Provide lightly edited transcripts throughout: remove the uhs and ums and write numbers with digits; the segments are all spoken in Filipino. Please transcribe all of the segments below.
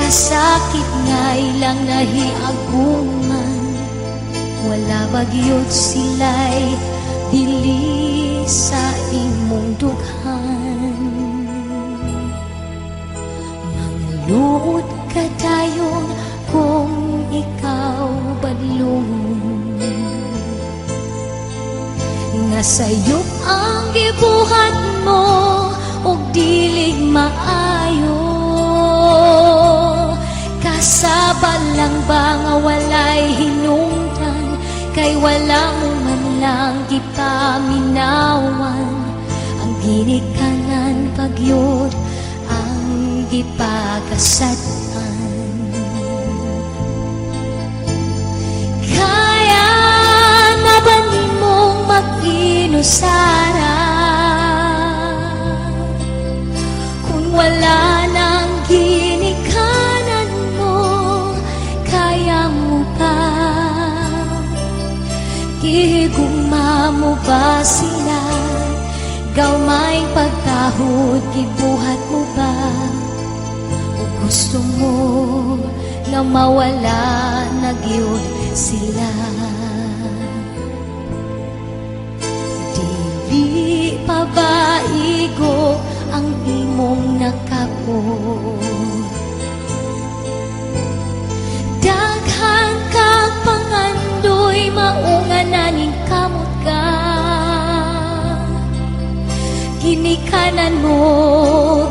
kasakit nga ilang nahiaguman, wala bagyot sila'y dili sa imong dughan. Mangluod ka dayon kung ikaw badlong, nga sayop ang gibuhat mo og dilig maayo. Kasabal lang ba nga walay hinungdan, kay wala mo man lang gipaminawan. Ang ginikanan pagyod ang gipakasatan. Kaya na ba nimong mag-inusara kung wala nang ginikanan mo? Kaya mo pa gihigugma mo ba sila? Gawmay pagkahod gibuhat mo ba? O gusto mo nga mawala na gyud sila? Dili pa ba igo ang imong nakapot? Daghan kag pangandoy maungan na ning kamot ka. Ginikanan mo,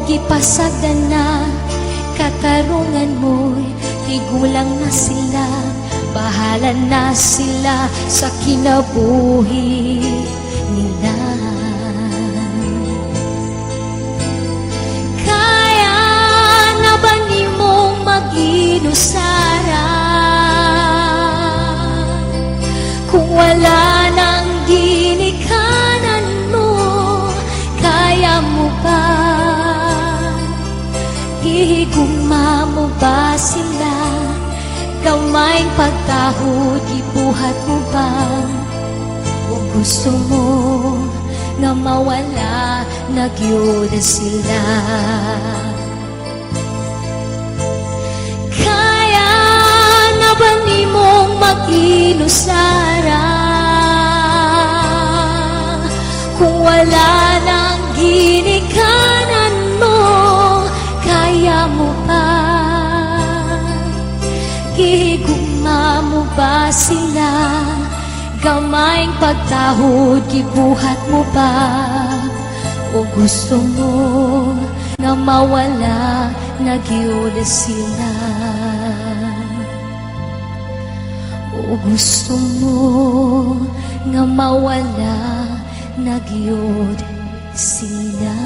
gipasagdan na, katarungan mo'y tigulang na sila. Bahala na sila sa kinabuhi nila. Kaya na ba nimong mag-inusara kung wala nang ginikanan mo? Kaya mo ba gihigugma mo ba sila? Gawmay pagkahod gibuhat mo ba? O gusto mo nga mawala na gyud sila? Kaya na ba nimong mag-inusara kung wala nang ginikanan mo? Kaya mo pa gihigugma mo ba sila? Gamay pagtahod gibuhat mo ba? O gusto mo nga mawala na gyud sila? O gusto mo nga mawala na gyud sila?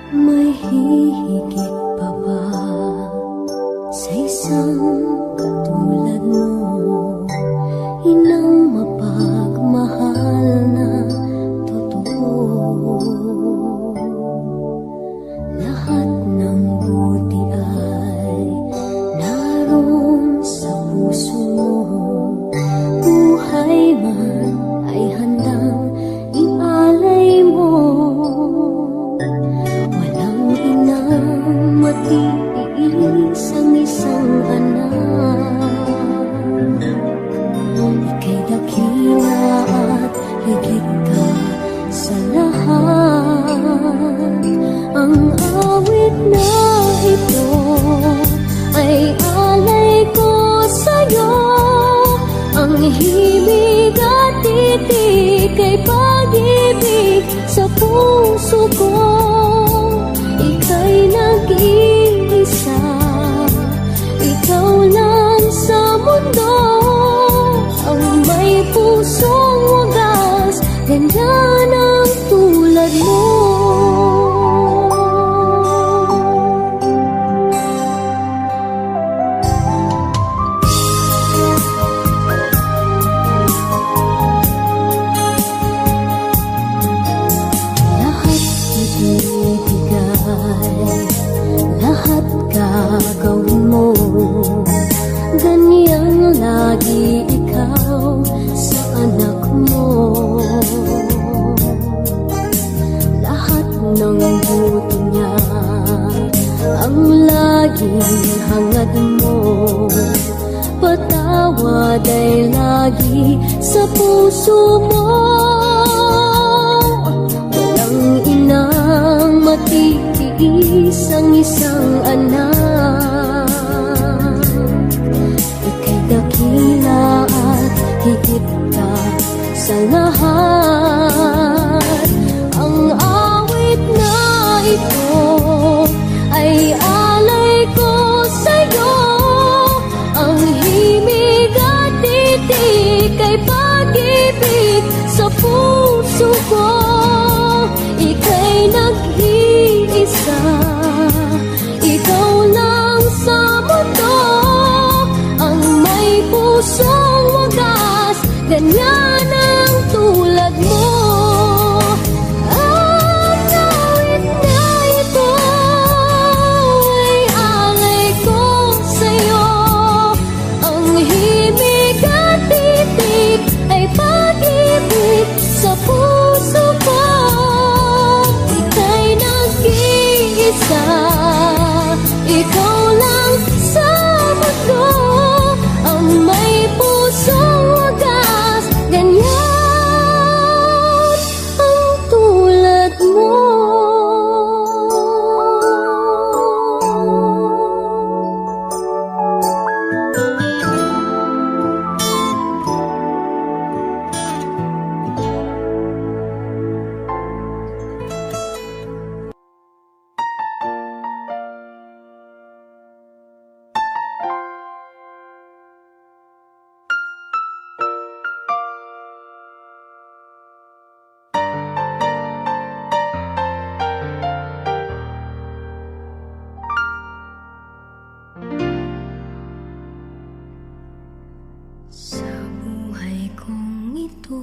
May hihigit pa ba sa isang katulad mo? Inang mapagmahal na totoo. Lahat ng buti ay naroon sa puso mo. Buhay man ay handang ialay mo. Matiis ang isang anak. Ika'y dakila at higit ka sa lahat. Ang awit na ito ay alay ko sa'yo. Ang himig at titig ay pag-ibig sa puso ko. Ika'y nag-iisa, naging hangad mo. Patawad ay lagi sa puso mo. Walang inang matitiis ang isang anak. Ika'y dakila at higit ka sa lahat. Ang awit na ito ay alay ko sa'yo. Ang himig at titik ay pag-ibig sa puso ko. Ika'y nag-iisa, ikaw lang sa mundo. Ang may pusong wagas, ganyan ang tulad mo. Ang awit na ito ay alay ko sa'yo. Ang himig at titik ay pag-ibig sa puso ko. Ika'y nag-iisa, ikaw lang sa mundo. Ang may pusong wagas, ganyan ang tulad mo. Sa buhay kong ito,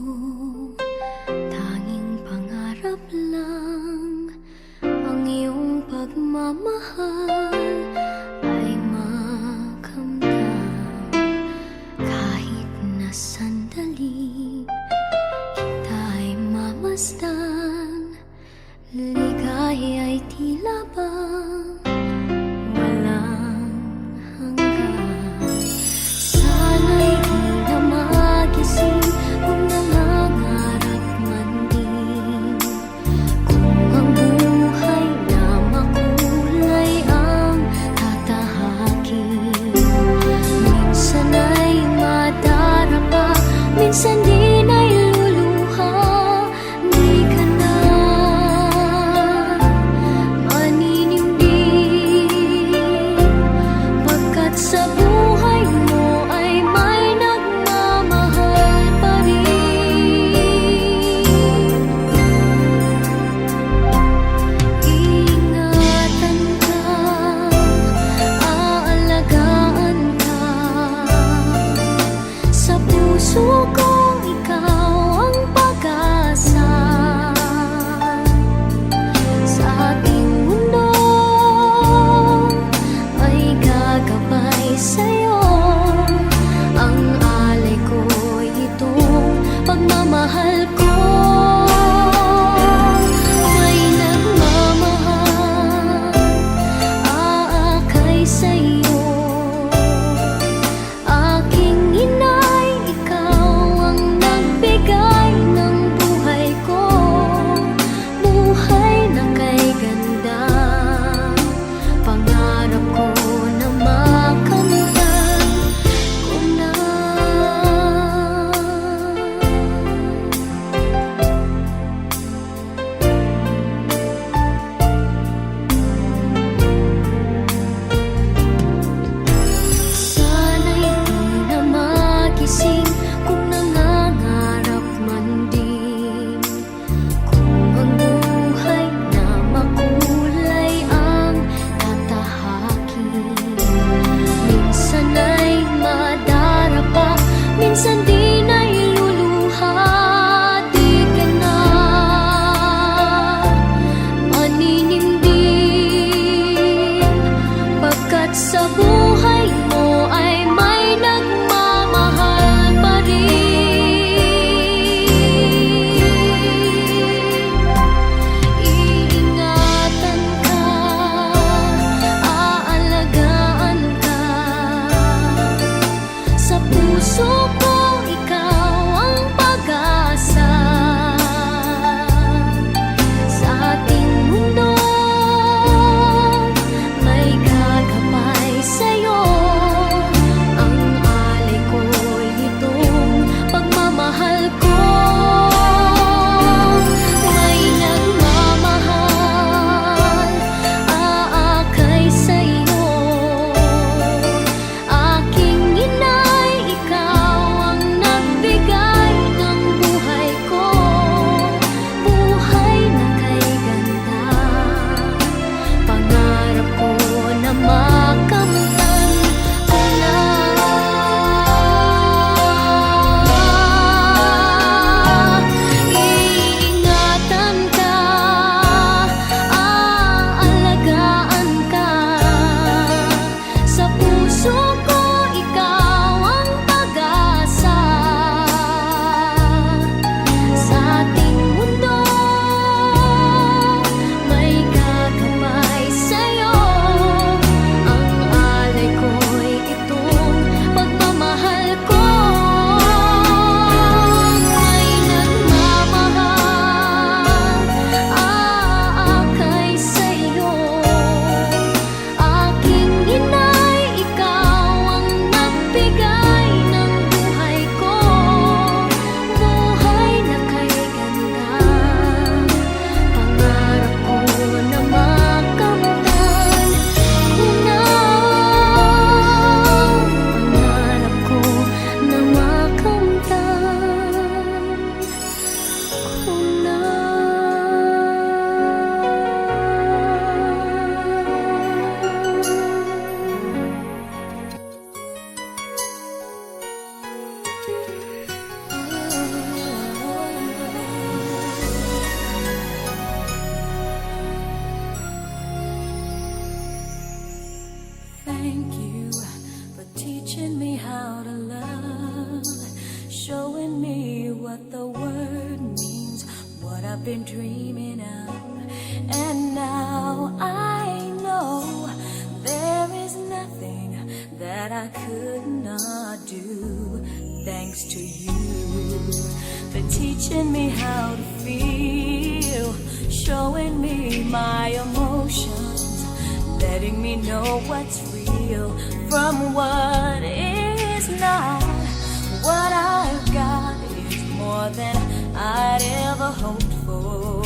tanging pangarap lang ang iyong pagmamahal ay makamtan. Kahit na sandali kita'y mamasdan, ligay ay tila bang walang hanggan. Sana'y di na magising kung nangangarap man din. Kung ang buhay na makulay ang tatahakin. Minsan ay madarapa, minsan din ay luluha. Di ka na maninindig, pagkat sa buhay mo ay may nagmamahal pa rin. Ingatan ka, aalagaan ka. Sa puso ko ikaw ang pag-asa. Sa ating mundo ay gagabay sa'yo. Ang alay ko'y itong pagmamahal ko. May nagmamahal, aakay sa'yo. Aking inay, ikaw ang nagbigay ng buhay ko. Buhay na kay ganda, pangarap ko na makamtan ko na. Sana'y di na magising kung nangangarap man din. Kung ang buhay na makulay ang tatahakin. Minsan ay madarapa, minsan din ay luluha. Di ka na maninindig, pagkat sa buhay mo ay may nagmamahal pa rin. Iingatan ka, aalagaan thank you for teaching me how to love, showing me what the word means, what I've been dreaming of. And now I know there is nothing that I could not do. Thanks to you for teaching me how to feel, showing me my emotions, letting me know what's real from what is not. What I've got is more than I'd ever hoped for,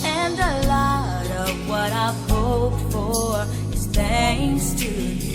and a lot of what I've hoped for is thanks to you.